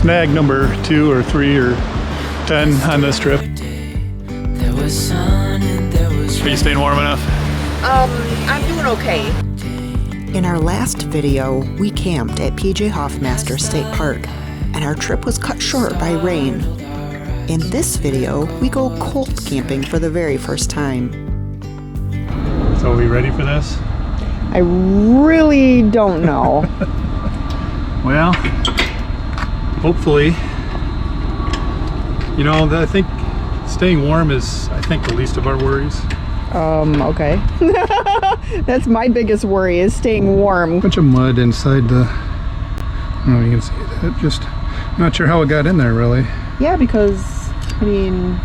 snag number 2 or 3 or 10 on this trip. Are you staying warm enough? I'm doing okay. In our last video, we camped at PJ Hoffmaster State Park, and our trip was cut short by rain. In this video, we go cold camping for the very first time. So are we ready for this? I really don't know. Well, hopefully. You know, I think staying warm is, the least of our worries. Okay. That's my biggest worry, is staying warm. Bunch of mud inside the, I don't know if you can see that, just not sure how it got in there really. Yeah, because, I mean,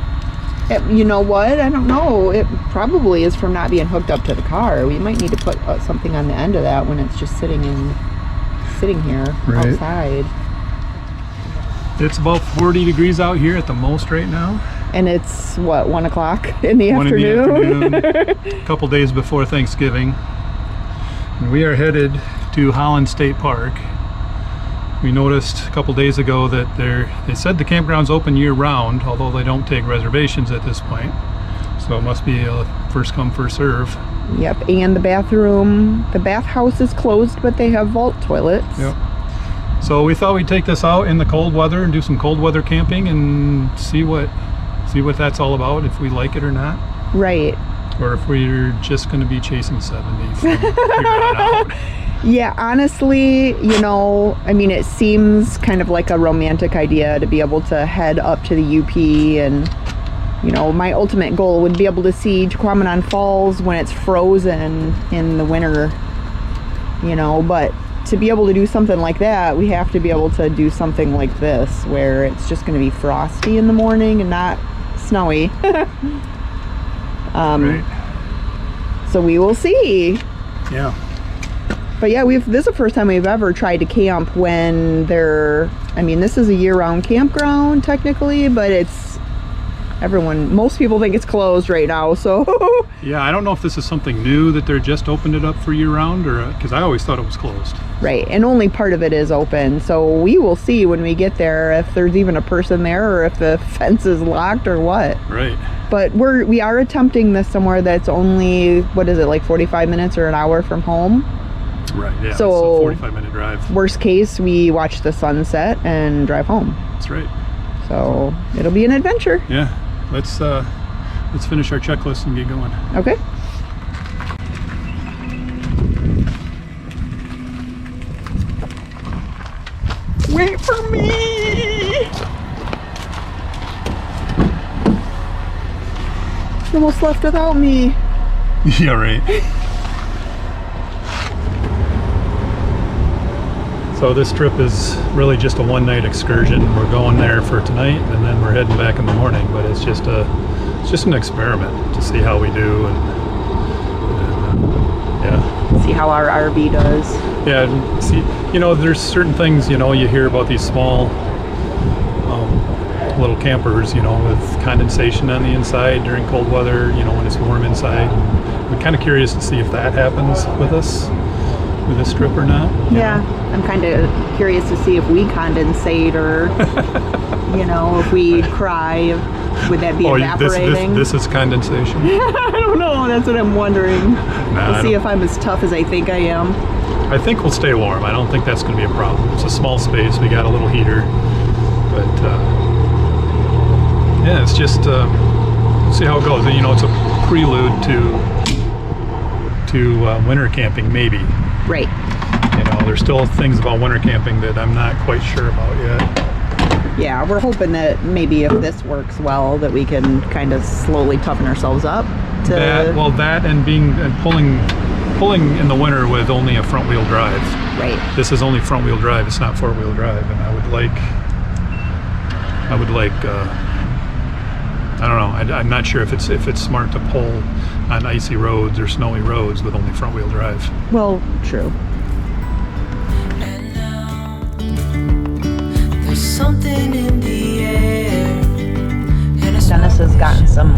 you know what? I don't know. It probably is from not being hooked up to the car. We might need to put something on the end of that when it's just sitting here outside. It's about 40 degrees out here at the most right now. And it's, what, 1 o'clock in the afternoon? A couple days before Thanksgiving. And we are headed to Holland State Park. We noticed a couple days ago that they said the campground's open year-round, although they don't take reservations at this point. So it must be a first come, first serve. Yep, and the bathhouse is closed, but they have vault toilets. Yep. So we thought we'd take this out in the cold weather and do some cold weather camping and see what that's all about, if we like it or not. Right. Or if we're just going to be chasing 70 from here on out. Yeah, honestly, you know, I mean, it seems kind of like a romantic idea to be able to head up to the UP, and, you know, my ultimate goal would be able to see Jaquamanon Falls when it's frozen in the winter, you know, but to be able to do something like that, we have to be able to do something like this, where it's just going to be frosty in the morning and not snowy. Right. So we will see. Yeah. But yeah, this is the first time we've ever tried to camp when this is a year-round campground technically, but most people think it's closed right now, so. Yeah, I don't know if this is something new that they're just opened it up for year-round, or because I always thought it was closed. Right, and only part of it is open, so we will see when we get there if there's even a person there or if the fence is locked or what. Right. But we are attempting this somewhere that's only, what is it, like 45 minutes or an hour from home? Right, yeah, so it's a 45-minute drive. Worst case, we watch the sunset and drive home. That's right. So it'll be an adventure. Yeah, let's finish our checklist and get going. Okay. Wait for me! You almost left without me. Yeah, right. So this trip is really just a one-night excursion. We're going there for tonight, and then we're heading back in the morning. But it's just an experiment to see how we do, and yeah. See how our RV does. Yeah, see, you know, there's certain things, you know, you hear about these small little campers, you know, with condensation on the inside during cold weather, you know, when it's warm inside. I'm kind of curious to see if that happens with us, with this trip or not. Yeah, I'm kind of curious to see if we condensate, or, you know, if we cry, would that be evaporating? This is condensation? I don't know, that's what I'm wondering. To see if I'm as tough as I think I am. I think we'll stay warm. I don't think that's going to be a problem. It's a small space. We got a little heater, but yeah, it's just see how it goes. You know, it's a prelude to winter camping, maybe. Right. You know, there's still things about winter camping that I'm not quite sure about yet. Yeah, we're hoping that maybe if this works well, that we can kind of slowly toughen ourselves up to that and pulling in the winter with only a front wheel drive. Right. This is only front wheel drive. It's not 4-wheel drive, and I would like I don't know. I'm not sure if it's smart to pull on icy roads or snowy roads with only front wheel drive. Well, true. And now, there's something in the air. Dennis has gotten some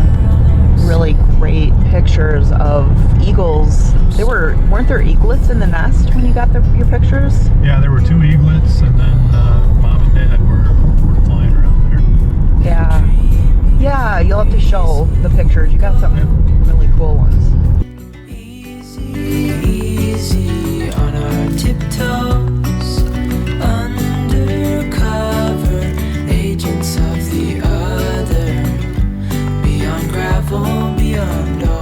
really great pictures of eagles. They weren't there eaglets in the nest when you got your pictures? Yeah, there were 2 eaglets, and then Mom and Dad were flying around there. Yeah. Yeah, you'll have to show the pictures. You got some really cool ones. Easy on our tiptoes, undercover agents of the other, beyond gravel, beyond all.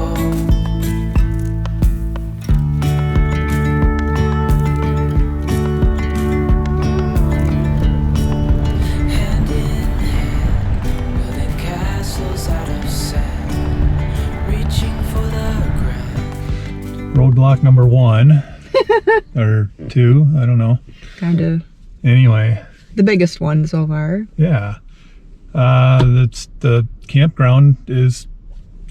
Hand in hand, building castles out of sand, reaching for the ground. Roadblock number 1 or 2, I don't know. Kind of Anyway, the biggest one so far. yeah. That's the campground is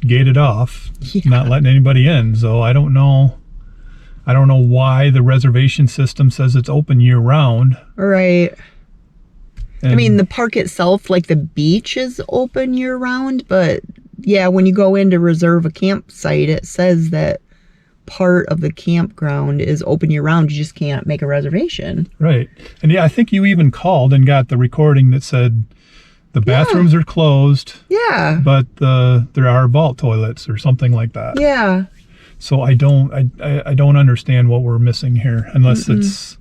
gated off, not letting anybody in. So I don't know why the reservation system says it's open year round. Right. I And- mean, the park itself, like the beach, is open year round, but yeah, when you go in to reserve a campsite, it says that part of the campground is open year round. You just can't make a reservation. right. And yeah, I think you even called and got the recording that said the bathrooms are closed, Yeah. but there are vault toilets or something like that. Yeah. So I don't understand what we're missing here, unless it's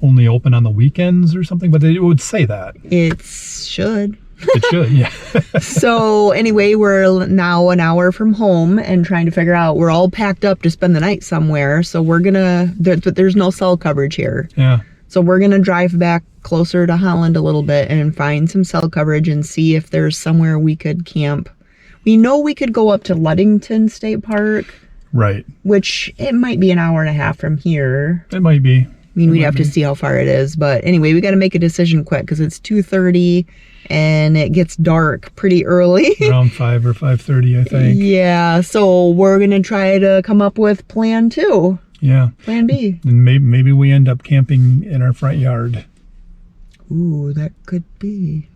only open on the weekends or something. But it would say that. It should. It should, yeah. So anyway, we're now an hour from home and trying to figure out, we're all packed up to spend the night somewhere. So we're but there's no cell coverage here. Yeah. So we're going to drive back closer to Holland a little bit and find some cell coverage and see if there's somewhere we could camp. We know we could go up to Ludington State Park, Right. which it might be an hour and a half from here. It might be. I mean, we'd have to see how far it is. But anyway, we got to make a decision quick because it's 2:30 and it gets dark pretty early. Around 5 or 5:30, I think. Yeah, so we're going to try to come up with plan 2, Yeah. plan B. And maybe we end up camping in our front yard. Ooh, that could be.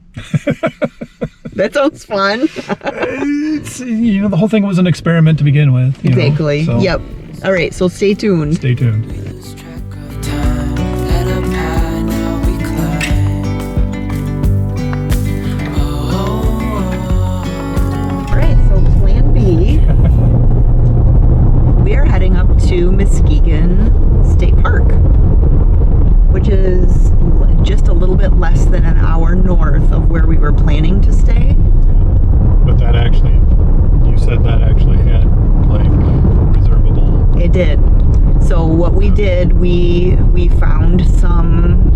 That sounds fun. It's, the whole thing was an experiment to begin with. Exactly. So Yep. All right, so stay tuned. Stay tuned. Lose track of time, head up high, now we climb. Oh. All right, so plan B. We are heading up to Muskegon State Park, which is just a little bit less than an hour north of where we were planning to stay. But you said that actually had like reservable. It did. So what we did, we found some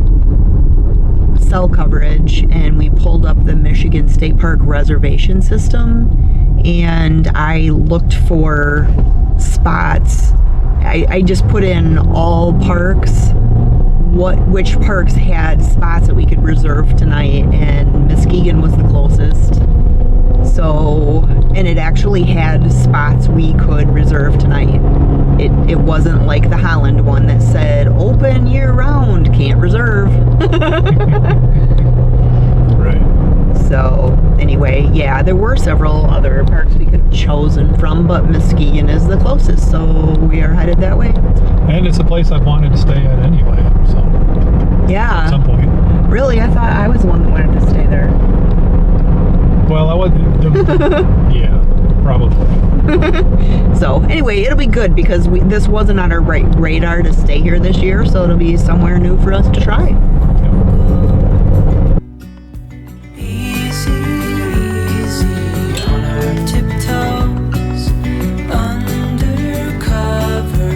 cell coverage and we pulled up the Michigan State Park reservation system, and I looked for spots. I just put in all parks, which parks had spots that we could reserve tonight, and Muskegon was the closest. So, and it actually had spots we could reserve tonight. It wasn't like the Holland one that said open year round, can't reserve. Right. So anyway, yeah, there were several other parks we could have chosen from, but Muskegon is the closest, so we are headed that way. And it's a place I've wanted to stay at anyway, so at Yeah, some point. really, I thought I was the one that wanted to stay there. Well, I wasn't. Yeah, probably. So anyway, it'll be good because this wasn't on our radar to stay here this year, so it'll be somewhere new for us to try. Easy, easy on our tiptoes, undercover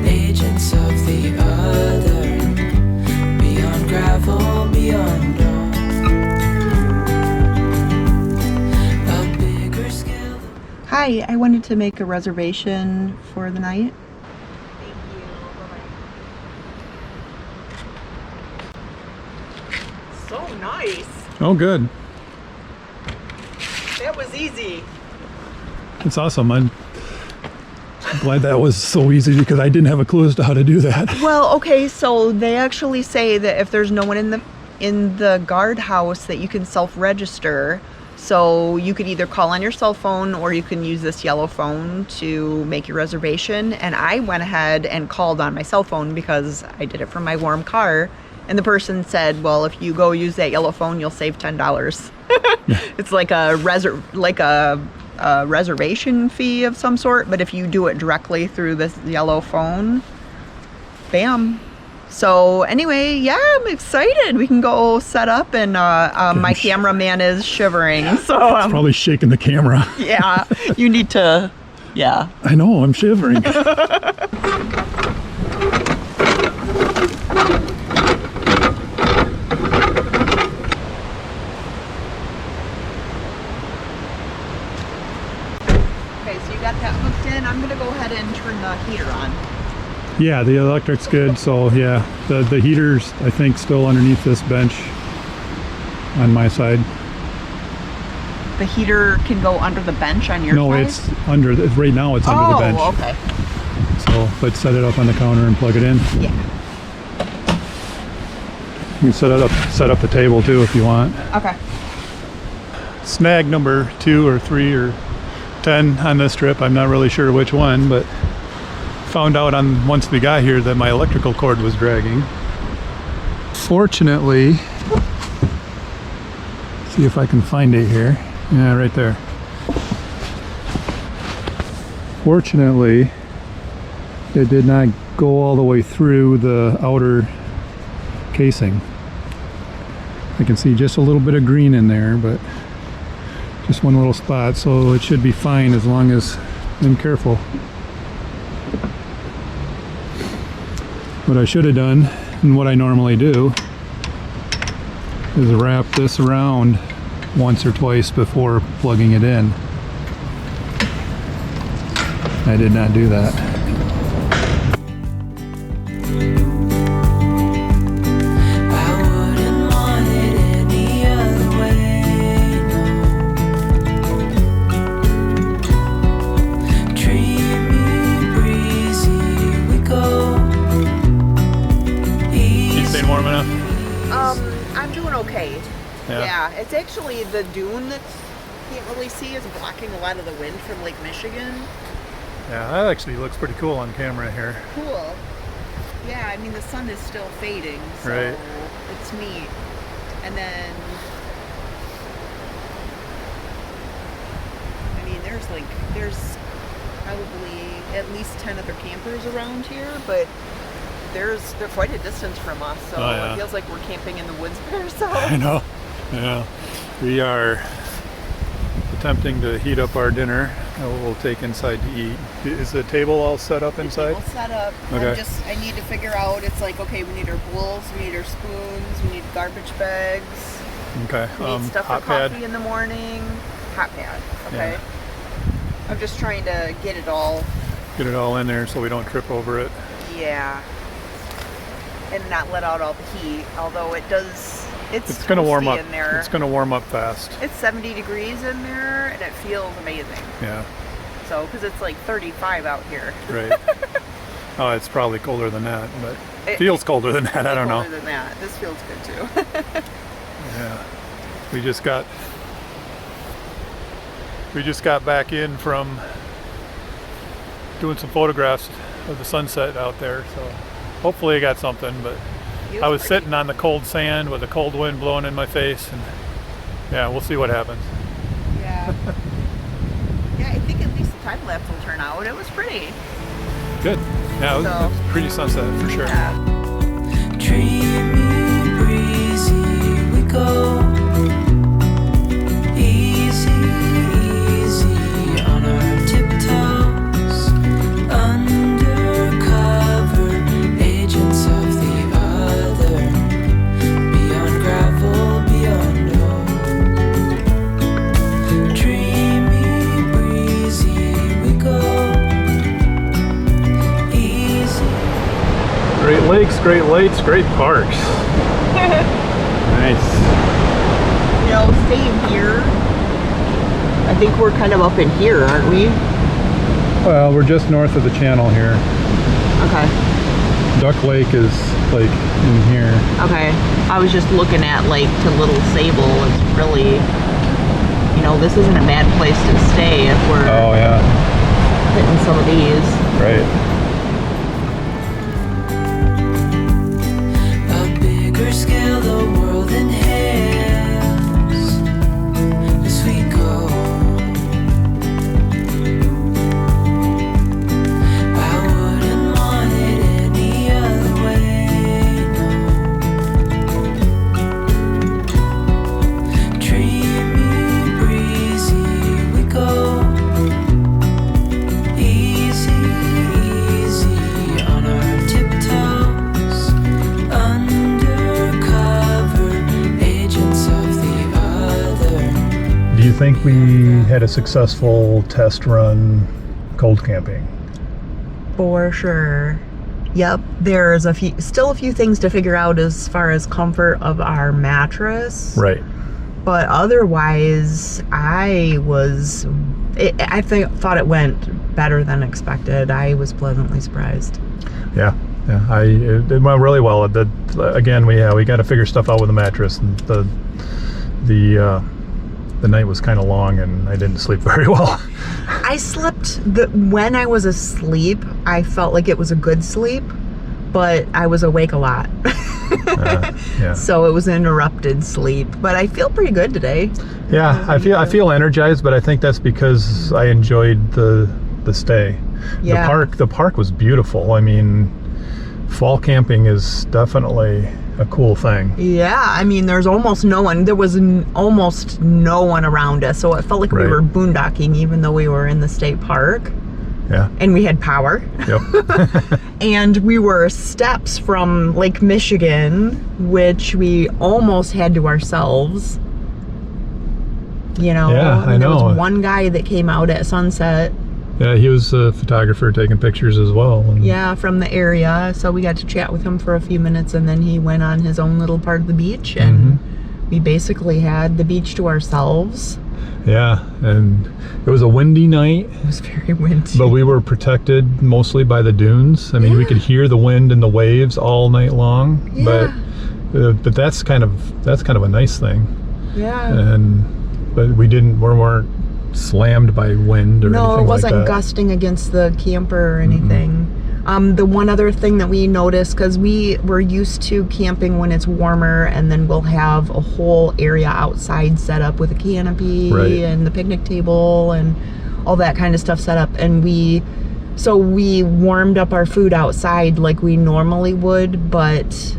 agents of the other, beyond gravel, beyond all. A bigger scale. Hi, I wanted to make a reservation for the night. So nice. Oh, good. That was easy. It's awesome. I'm glad that was so easy because I didn't have a clue as to how to do that. Well, okay, so they actually say that if there's no one in the guardhouse that you can self-register. So you could either call on your cell phone or you can use this yellow phone to make your reservation. And I went ahead and called on my cell phone because I did it from my warm car. And the person said, well, if you go use that yellow phone, you'll save $10. It's like a reservation fee of some sort. But if you do it directly through this yellow phone, bam. So anyway, yeah, I'm excited. We can go set up, and my cameraman is shivering. So Probably shaking the camera. yeah, you need to, yeah. I know, I'm shivering. Okay, so you got that hooked in. I'm gonna go ahead and turn the heater on. Yeah, the electric's good, so yeah. The heater's, I think, still underneath this bench on my side. The heater can go under the bench on your No, side? it's under, right now it's under the bench. Oh, okay. So let's set it up on the counter and plug it in. Yeah. You can set up the table too if you want. Okay. Snag number 2 or 3 or 10 on this trip, I'm not really sure which one, but found out once we got here that my electrical cord was dragging. Fortunately, see if I can find it here. Yeah, right there. Fortunately, it did not go all the way through the outer casing. I can see just a little bit of green in there, but just one little spot, so it should be fine as long as I'm careful. What I should have done, and what I normally do, is wrap this around once or twice before plugging it in. I did not do that. I wouldn't want it any other way, no. Dreamy, breezy, we go. You staying warm enough? I'm doing okay. Yeah. Yeah, it's actually the dune that you can't really see is blocking a lot of the wind from Lake Michigan. Yeah, that actually looks pretty cool on camera here. Cool. Yeah, I mean the sun is still fading, so Right. it's neat. And then, I mean, there's probably at least 10 other campers around here, but they're quite a distance from us, so Oh, yeah. it feels like we're camping in the woods by ourselves. I know. Yeah. We are attempting to heat up our dinner that we'll take inside to eat. Is the table all set up inside? We'll set up. Okay. I need to figure out, it's like, okay, we need our bowls, we need our spoons, we need garbage bags, Okay. we need stuff for Hot pad. coffee in the morning. Hot pad, okay. Yeah. I'm just trying to get it all, Get it all in there so we don't trip over it. yeah, and not let out all the heat, although it's Gonna warm toasty up. in there. It's gonna warm up fast. It's 70 degrees in there, and it feels amazing. Yeah. So, because it's like 35 out here. Right. Oh, it's probably colder than that, but It feels colder than that. I don't know. Colder than that. This feels good too. Yeah. We just got back in from doing some photographs of the sunset out there, so hopefully I got something, but I was sitting on the cold sand with a cold wind blowing in my face, and yeah, we'll see what happens. Yeah. Yeah, I think at least the time lapse will turn out. It was pretty. Good. Yeah, it was So- a pretty sunset for sure. Yeah. Dreamy, breezy, we go. Easy, easy on our tiptoes. Undercover agents of the other. Beyond gravel, beyond hope. Dreamy, breezy, we go. Easy. Great Lakes, Great Lakes, great parks. Nice. You know, staying here, I think we're kind of up in here, aren't we? Well, we're just north of the channel here. Okay. Duck Lake is like in here. Okay. I was just looking at like to Little Sable. It's really, this isn't a bad place to stay if we're yeah. hitting some of these. Right. A bigger scale the world inhales as we go. I wouldn't want it any other way, no. Dreamy, breezy we go. Easy, easy on our tiptoes, undercover agents of the other. Do you think we had a successful test run cold camping? For sure. Yep, there's still a few things to figure out as far as comfort of our mattress. Right. But otherwise, I thought it went better than expected. I was pleasantly surprised. Yeah. It went really well. Again, we got to figure stuff out with the mattress, and the night was kind of long, and I didn't sleep very well. I slept when I was asleep, I felt like it was a good sleep, but I was awake a lot. Yeah. So it was interrupted sleep, but I feel pretty good today. Yeah, I feel energized, but I think that's because I enjoyed the stay. Yeah. The park was beautiful. I mean, fall camping is definitely a cool thing. Yeah, I mean, there's almost no one. There was almost no one around us, so it felt like we Right. were boondocking, even though we were in the state park. Yeah. And we had power. Yep. And we were steps from Lake Michigan, which we almost had to ourselves. Yeah, I and there know. was one guy that came out at sunset, Yeah, he was a photographer taking pictures as well. And from the area. So we got to chat with him for a few minutes, and then he went on his own little part of the beach, and we basically had the beach to ourselves. Yeah, and it was a windy night, It was very windy. but we were protected mostly by the dunes. I mean, we could hear the wind and the waves all night long. Yeah. But that's kind of a nice thing. Yeah. But we weren't slammed by wind or No, anything it wasn't like that. gusting against the camper or anything. The one other thing that we noticed, because we were used to camping when it's warmer, and then we'll have a whole area outside set up with a canopy Right. and the picnic table and all that kind of stuff set up. And we warmed up our food outside like we normally would, but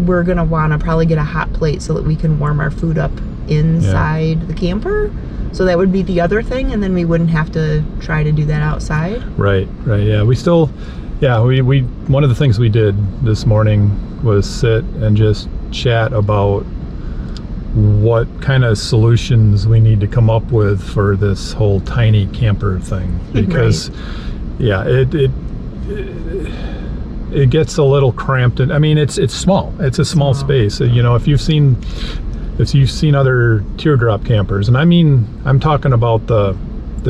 we're gonna want to probably get a hot plate so that we can warm our food up inside the camper. So that would be the other thing, and then we wouldn't have to try to do that outside. Right. Yeah, we one of the things we did this morning was sit and just chat about what kind of solutions we need to come up with for this whole tiny camper thing, because it gets a little cramped, and I mean it's small. It's a small space. If you've seen other teardrop campers, and I'm talking about the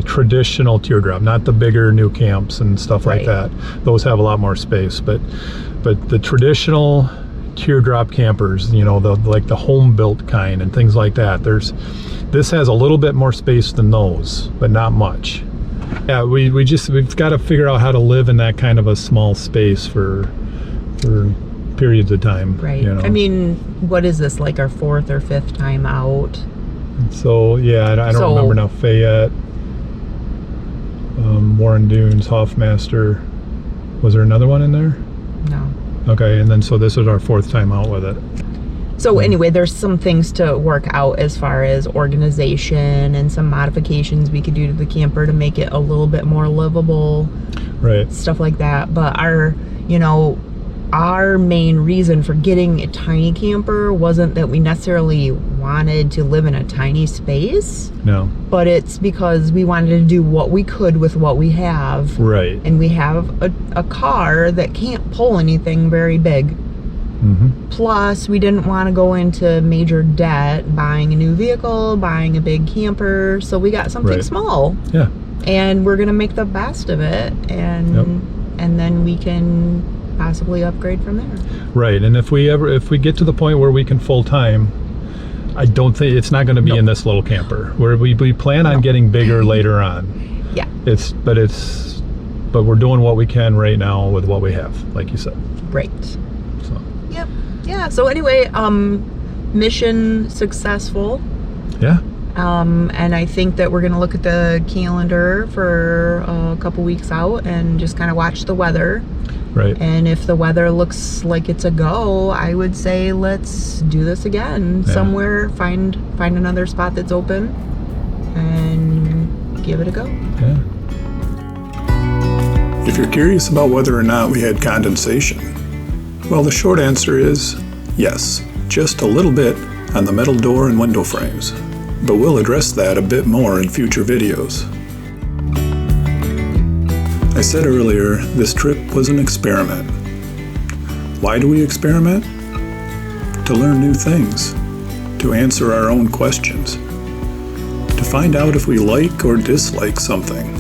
traditional teardrop, not the bigger new camps and stuff like that. Those have a lot more space, but the traditional teardrop campers, like the home built kind and things like that, this has a little bit more space than those, but not much. Yeah, we've got to figure out how to live in that kind of a small space for periods of time. Right. I mean, what is this, like our 4th or 5th time out? So yeah, I don't remember now. Fayette, Warren Dunes, Hoffmaster. Was there another one in there? No. Okay, and then so this is our 4th time out with it. So anyway, there's some things to work out as far as organization and some modifications we could do to the camper to make it a little bit more livable. Right. Stuff like that. But our main reason for getting a tiny camper wasn't that we necessarily wanted to live in a tiny space. No. But it's because we wanted to do what we could with what we have. Right. And we have a car that can't pull anything very big. Plus, we didn't want to go into major debt buying a new vehicle, buying a big camper. So we got something small. Yeah. And we're going to make the best of it. And then we can possibly upgrade from there. Right. And if we get to the point where we can full time, I don't think it's not going to be in this little camper. We plan on getting bigger later on. Yeah. But we're doing what we can right now with what we have, like you said. Right. So. Yep. Yeah. So anyway, mission successful. Yeah. And I think that we're going to look at the calendar for a couple weeks out and just kind of watch the weather. Right. And if the weather looks like it's a go, I would say let's do this again. Yeah. Somewhere, find another spot that's open and give it a go. Yeah. If you're curious about whether or not we had condensation, well, the short answer is yes, just a little bit on the metal door and window frames. But we'll address that a bit more in future videos. I said earlier, this trip was an experiment. Why do we experiment? To learn new things, to answer our own questions, to find out if we like or dislike something,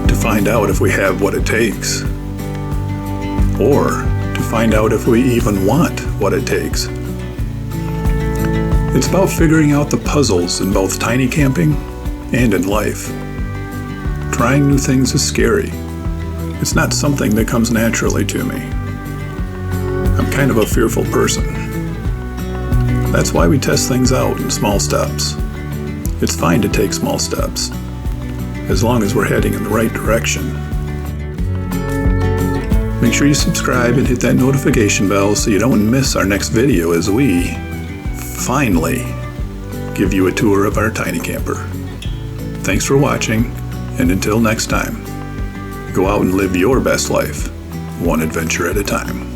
to find out if we have what it takes, or to find out if we even want what it takes. It's about figuring out the puzzles in both tiny camping and in life. Trying new things is scary. It's not something that comes naturally to me. I'm kind of a fearful person. That's why we test things out in small steps. It's fine to take small steps, as long as we're heading in the right direction. Make sure you subscribe and hit that notification bell so you don't miss our next video as we finally give you a tour of our tiny camper. Thanks for watching, and until next time, go out and live your best life, one adventure at a time.